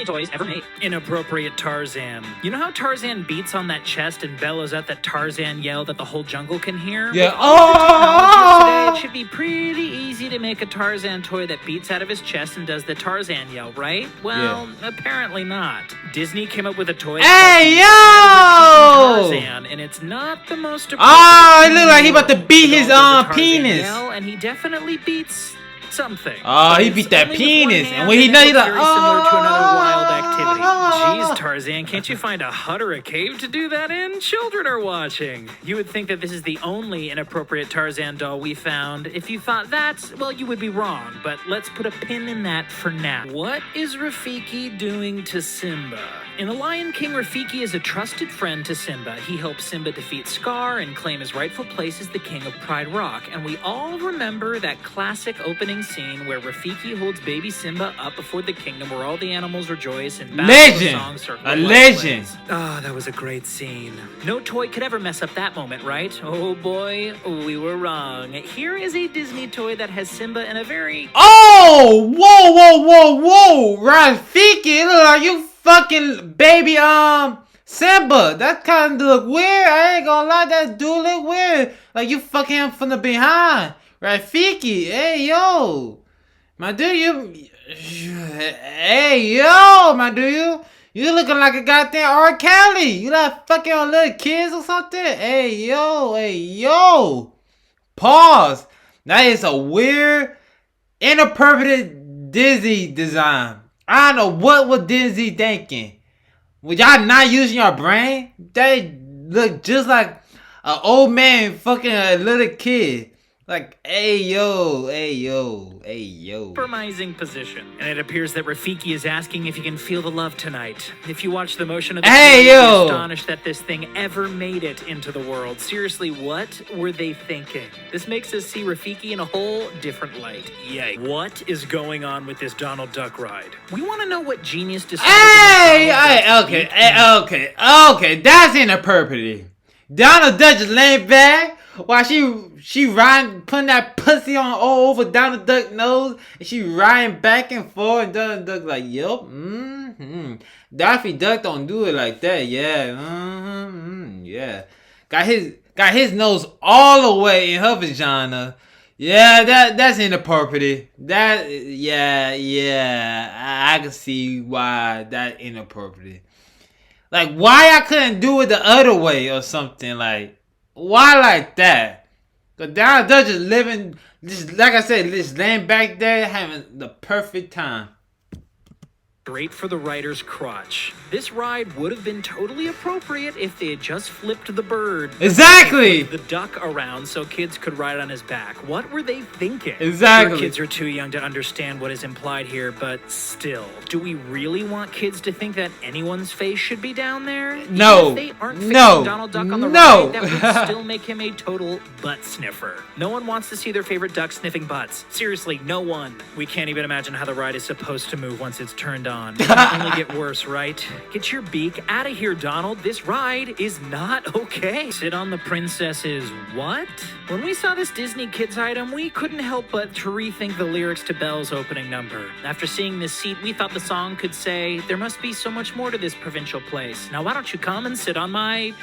Disney toys ever made. Inappropriate Tarzan. You know how Tarzan beats on that chest and bellows out that Tarzan yell that the whole jungle can hear? Yeah. Today, it should be pretty easy to make a Tarzan toy that beats out of his chest and does the Tarzan yell, right? Well, apparently not. Disney came up with a toy. Hey, yo! Tarzan, and it's not the most. Oh, it look like he about to beat his penis. Yell, and he definitely beats something. Oh, he beat that penis, and when he does, he's like, very similar to another wild activity. Jeez, Tarzan, can't you find a hut or a cave to do that in? Children are watching. You would think that this is the only inappropriate Tarzan doll we found. If you thought that, well, you would be wrong. But let's put a pin in that for now. What is Rafiki doing to Simba? In The Lion King, Rafiki is a trusted friend to Simba. He helps Simba defeat Scar and claim his rightful place as the king of Pride Rock. And we all remember that classic opening scene where Rafiki holds baby Simba up before the kingdom where all the animals rejoice and songs are a legend. Ah, that was a great scene. No toy could ever mess up that moment, right? Oh boy, we were wrong. Here is a Disney toy that has Simba in a very... Oh! Whoa! Rafiki, look like you fucking baby, Simba. That kind of look weird. I ain't gonna lie, that dude look weird. Like you fucking him from the behind. Rafiki, hey yo. My dude, you looking like a goddamn R. Kelly. You like fucking on little kids or something? Hey yo. Pause. That is a weird, inappropriate Disney design. I don't know what was Disney thinking. Was y'all not using your brain? They look just like an old man fucking a little kid. Like, hey yo. Compromising position. And it appears that Rafiki is asking if you can feel the love tonight. If you watch the motion of the film, you're astonished that this thing ever made it into the world. Seriously, what were they thinking? This makes us see Rafiki in a whole different light. Yay. What is going on with this Donald Duck ride? We want to know what genius decided. Okay, that's inappropriate. Donald Duck just laying back while she riding, putting that pussy on all over Donald Duck's nose, and she riding back and forth, and Donald Duck like, yup, Daffy Duck don't do it like that, yeah, got his nose all the way in her vagina. Yeah, that's inappropriate. I can see why that inappropriate. Like, why I couldn't do it the other way or something, like, why like that? Cause Donald Duck just living, just like I said, just laying back there having the perfect time. Great for the rider's crotch. This ride would have been totally appropriate if they had just flipped the bird. Exactly! The duck around so kids could ride on his back. What were they thinking? Exactly. Sure, kids are too young to understand what is implied here, but still. Do we really want kids to think that anyone's face should be down there? No. Even if they aren't fixing Donald Duck on the ride, that would still make him a total butt sniffer. No one wants to see their favorite duck sniffing butts. Seriously, no one. We can't even imagine how the ride is supposed to move once it's turned on. It can only get worse, right? Get your beak out of here, Donald. This ride is not okay. Sit on the princess's what? When we saw this Disney Kids item, we couldn't help but to rethink the lyrics to Belle's opening number. After seeing this seat, we thought the song could say, there must be so much more to this provincial place. Now why don't you come and sit on my...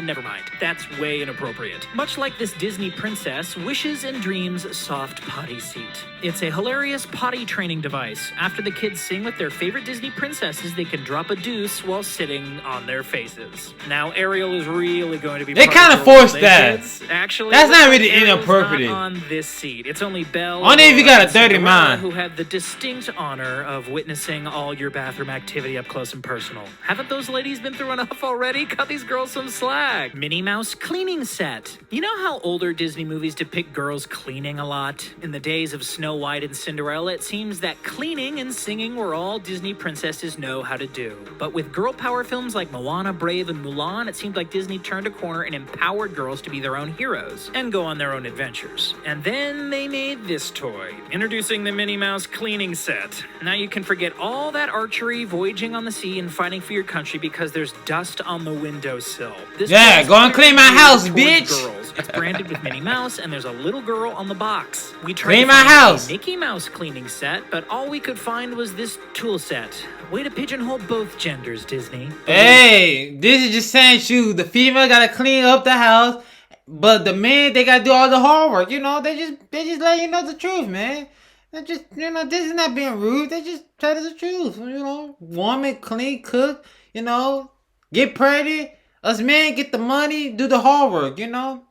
never mind. That's way inappropriate. Much like this Disney princess, Wishes and Dreams soft potty seat. It's a hilarious potty training device. After the kids sing with their favorite Disney princesses, they can drop a deuce while sitting on their faces. Now, Ariel is really going to be... They kind of forced that. Actually, that's not really inappropriate. Not on this seat. It's only Belle... Only if you got a dirty mind. ...who had the distinct honor of witnessing all your bathroom activity up close and personal. Haven't those ladies been through enough already? Cut these girls some slack. Minnie Mouse cleaning set. You know how older Disney movies depict girls cleaning a lot? In the days of Snow White and Cinderella, it seems that cleaning and singing were all Disney princesses know how to do. But with girl power films like Moana, Brave, and Mulan, it seemed like Disney turned a corner and empowered girls to be their own heroes and go on their own adventures. And then they made this toy, introducing the Minnie Mouse cleaning set. Now you can forget all that archery, voyaging on the sea, and fighting for your country because there's dust on the windowsill. Go and clean my house, bitch! Girls. toys. It's branded with Minnie Mouse, and there's a little girl on the box. We tried Clean to my find house. a Mickey Mouse cleaning set, but all we could find was this tool set. Way to pigeonhole both genders, Disney. Hey, this is just saying you. The female gotta clean up the house, but the men, they gotta do all the hard work. You know, they just let you know the truth, man. They just, you know, this is not being rude. They just tell us the truth. You know, woman, clean, cook. You know, get pretty. Us men get the money, do the hard work. You know.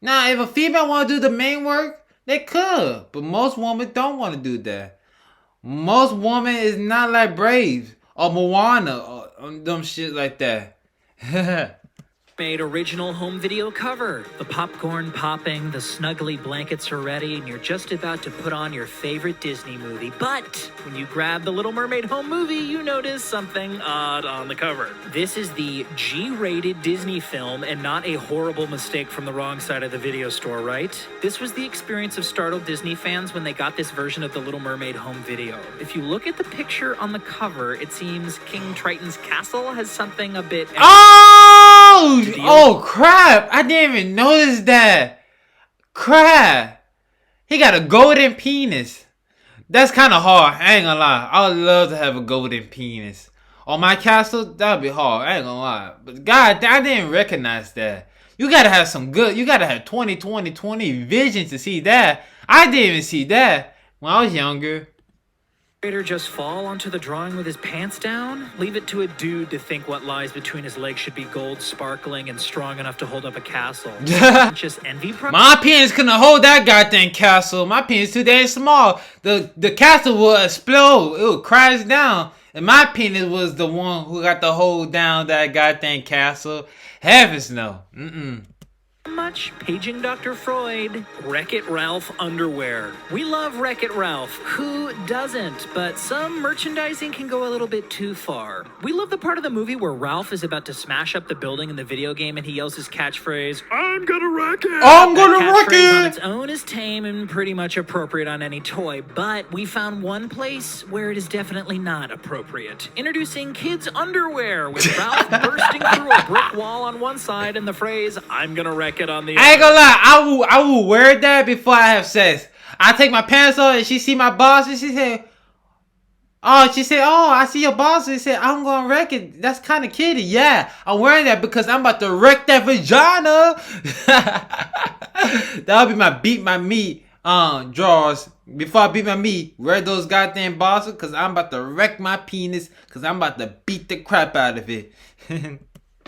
Now, if a female want to do the main work, they could, but most women don't want to do that. Most women is not like Brave or Moana or them shit like that. Made original home video cover. The popcorn popping, the snuggly blankets are ready, and you're just about to put on your favorite Disney movie. But when you grab the Little Mermaid home movie, you notice something odd on the cover. This is the G-rated Disney film and not a horrible mistake from the wrong side of the video store, right? This was the experience of startled Disney fans when they got this version of the Little Mermaid home video. If you look at the picture on the cover, it seems King Triton's castle has something a bit... Oh crap! I didn't even notice that. Crap! He got a golden penis. That's kind of hard. I ain't gonna lie. I would love to have a golden penis on my castle. That'd be hard. I ain't gonna lie. But God, I didn't recognize that. You gotta have some good. You gotta have 20 vision to see that. I didn't even see that when I was younger. Just fall onto the drawing with his pants down? Leave it to a dude to think what lies between his legs should be gold, sparkling, and strong enough to hold up a castle. Just envy. My penis couldn't hold that goddamn castle. My penis too damn small. The castle would explode. It would crash down. And my penis was the one who got to hold down that goddamn castle. Heavens no. Much paging Dr. Freud. Wreck-It Ralph underwear. We love Wreck-It Ralph. Who doesn't? But some merchandising can go a little bit too far. We love the part of the movie where Ralph is about to smash up the building in the video game and he yells his catchphrase, "I'm gonna wreck it!" I'm gonna wreck it! On its own is tame and pretty much appropriate on any toy, but we found one place where it is definitely not appropriate. Introducing kids' underwear with Ralph bursting through a brick wall on one side and the phrase, "I'm gonna wreck it" on the other. I ain't gonna lie, I will wear that before I have sex. I take my pants off and she see my balls and she said, oh, I see your balls. She said, I'm gonna wreck it. That's kind of kiddie. Yeah, I'm wearing that because I'm about to wreck that vagina. That'll be my beat my meat drawers. Before I beat my meat, wear those goddamn balls because I'm about to wreck my penis because I'm about to beat the crap out of it.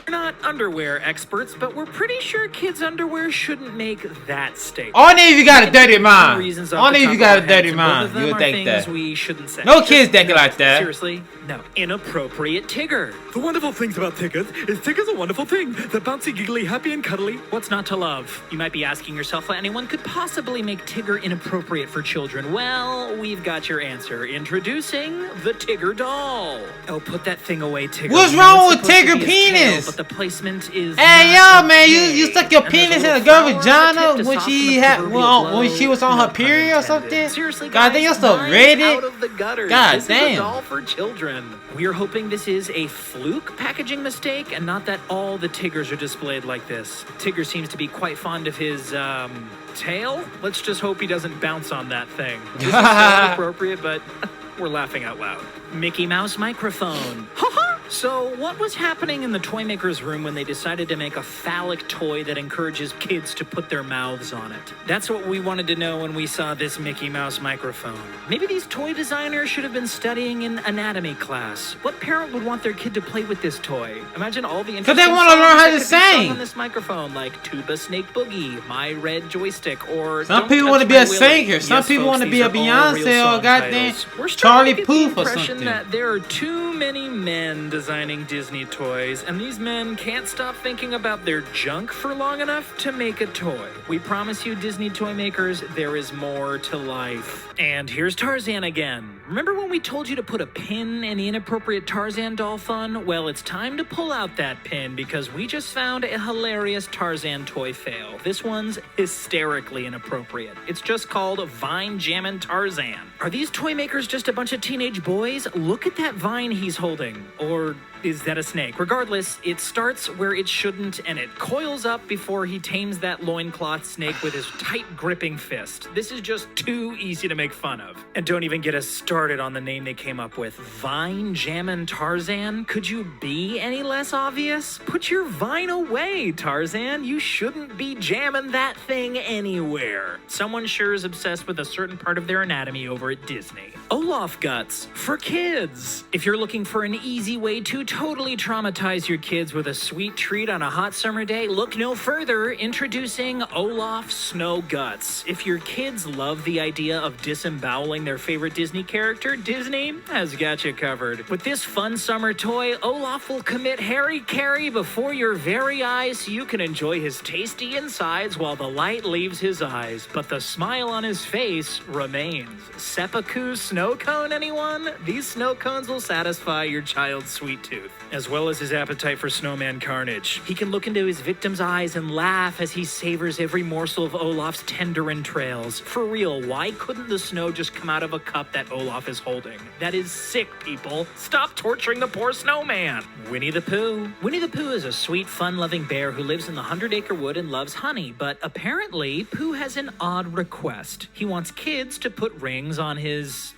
We're not underwear experts, but we're pretty sure kids' underwear shouldn't make that statement. Only if you got a dirty mind. Only if you got a dirty mind, you would think that. We shouldn't say. No kids thinking like that. Seriously, no. Inappropriate Tigger. The wonderful things about Tigger's is Tigger's a wonderful thing. They're bouncy, giggly, happy, and cuddly. What's not to love? You might be asking yourself why anyone could possibly make Tigger inappropriate for children. Well, we've got your answer. Introducing the Tigger doll. Oh, put that thing away, Tigger. What's wrong with Tigger penis? But the placement is. Hey yo, man, you stuck your penis in a girl vagina when she was on her period or something? Seriously, God damn, you're so ready. God This damn. is a doll for children. We are hoping this is a fluke packaging mistake and not that all the Tiggers are displayed like this. Tigger seems to be quite fond of his tail. Let's just hope he doesn't bounce on that thing. This is so inappropriate, but we're laughing out loud. Mickey Mouse microphone. So, what was happening in the toy maker's room when they decided to make a phallic toy that encourages kids to put their mouths on it? That's what we wanted to know when we saw this Mickey Mouse microphone. Maybe these toy designers should have been studying in anatomy class. What parent would want their kid to play with this toy? Imagine all the interesting they want to learn how to songs that could be sung sing. on this microphone, like Tuba Snake Boogie, My Red Joystick, or Some Don't people Touch want to be My a Willy. singer. Some Yes, people folks, want to be these a are all real Beyonce or song goddamn titles. We're Charlie starting to get the Puth or impression something. that there are too many men designing Disney toys, and these men can't stop thinking about their junk for long enough to make a toy. We promise you, Disney toy makers, there is more to life. And here's Tarzan again. Remember when we told you to put a pin in the Inappropriate Tarzan doll fun? Well, it's time to pull out that pin because we just found a hilarious Tarzan toy fail. This one's hysterically inappropriate. It's just called Vine Jammin' Tarzan. Are these toy makers just a bunch of teenage boys? Look at that vine he's holding. Or is that a snake? Regardless, it starts where it shouldn't, and it coils up before he tames that loincloth snake with his tight gripping fist. This is just too easy to make fun of. And don't even get us started on the name they came up with. Vine Jammin' Tarzan? Could you be any less obvious? Put your vine away, Tarzan. You shouldn't be jamming that thing anywhere. Someone sure is obsessed with a certain part of their anatomy over at Disney. Olaf guts for kids. If you're looking for an easy way to totally traumatize your kids with a sweet treat on a hot summer day, look no further. Introducing Olaf Snow Guts. If your kids love the idea of disemboweling their favorite Disney character, Disney has got you covered. With this fun summer toy, Olaf will commit Harry-Carry before your very eyes so you can enjoy his tasty insides while the light leaves his eyes, but the smile on his face remains. Seppuku snow cone, anyone? These snow cones will satisfy your child's sweet tooth, as well as his appetite for snowman carnage. He can look into his victim's eyes and laugh as he savors every morsel of Olaf's tender entrails. For real, why couldn't the snow just come out of a cup that Olaf is holding? That is sick, people. Stop torturing the poor snowman. Winnie the Pooh. Winnie the Pooh is a sweet, fun-loving bear who lives in the 100-acre wood and loves honey, but apparently Pooh has an odd request. He wants kids to put rings on his,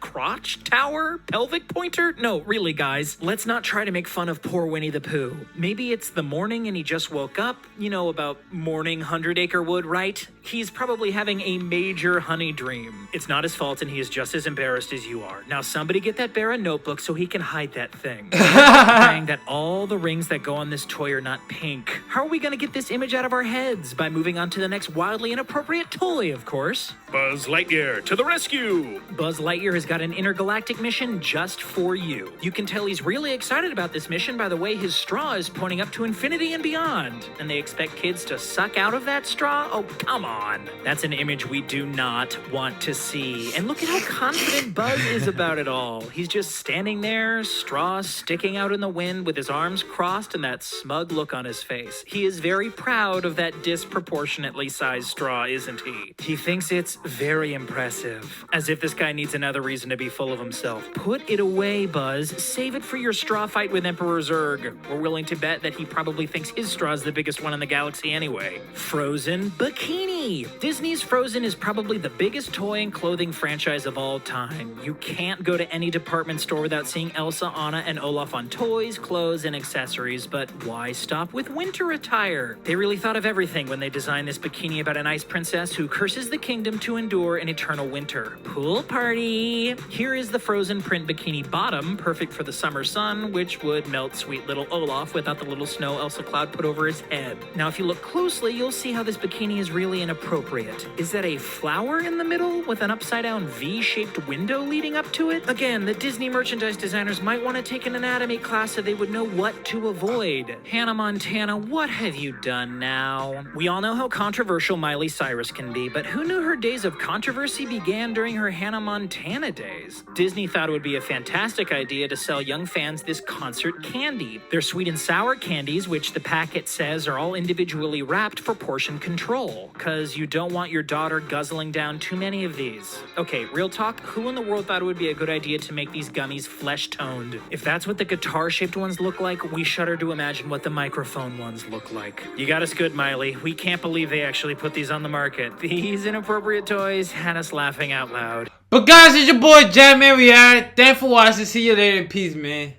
crotch tower? Pelvic pointer? No, really, guys. Let's not try to make fun of poor Winnie the Pooh. Maybe it's the morning and he just woke up. You know about morning 100-acre wood, right? He's probably having a major honey dream. It's not his fault and he is just as embarrassed as you are. Now somebody get that bear a notebook so he can hide that thing. Saying that all the rings that go on this toy are not pink. How are we gonna get this image out of our heads? By moving on to the next wildly inappropriate toy, of course. Buzz Lightyear to the rescue! Buzz Lightyear has got an intergalactic mission just for you. You can tell he's really excited about this mission by the way his straw is pointing up to infinity and beyond. And they expect kids to suck out of that straw? Oh, come on. That's an image we do not want to see. And look at how confident Buzz is about it all. He's just standing there, straw sticking out in the wind with his arms crossed and that smug look on his face. He is very proud of that disproportionately sized straw, isn't he? He thinks it's very impressive. As if this guy needs another reason to be full of himself. Put it away, Buzz. Save it for your straw fight with Emperor Zurg. We're willing to bet that he probably thinks his straw is the biggest one in the galaxy anyway. Frozen Bikini. Disney's Frozen is probably the biggest toy and clothing franchise of all time. You can't go to any department store without seeing Elsa, Anna, and Olaf on toys, clothes, and accessories, but why stop with winter attire? They really thought of everything when they designed this bikini about an ice princess who curses the kingdom to endure an eternal winter. Pool party! Here is the Frozen print bikini bottom, perfect for the summer sun, which would melt sweet little Olaf without the little snow Elsa cloud put over his head. Now, if you look closely, you'll see how this bikini is really inappropriate. Is that a flower in the middle with an upside-down V-shaped window leading up to it? Again, the Disney merchandise designers might want to take an anatomy class so they would know what to avoid. Hannah Montana, what have you done now? We all know how controversial Miley Cyrus can be, but who knew her days of controversy began during her Hannah Montana days? Disney thought it would be a fantastic idea to sell young fans this concert candy. They're sweet and sour candies, which the packet says are all individually wrapped for portion control, cause you don't want your daughter guzzling down too many of these. Okay, real talk, who in the world thought it would be a good idea to make these gummies flesh-toned? If that's what the guitar-shaped ones look like, we shudder to imagine what the microphone ones look like. You got us good, Miley. We can't believe they actually put these on the market. These inappropriate toys had us laughing out loud. But guys, it's your boy jackmareact. Thanks for watching. See you later. Peace, man.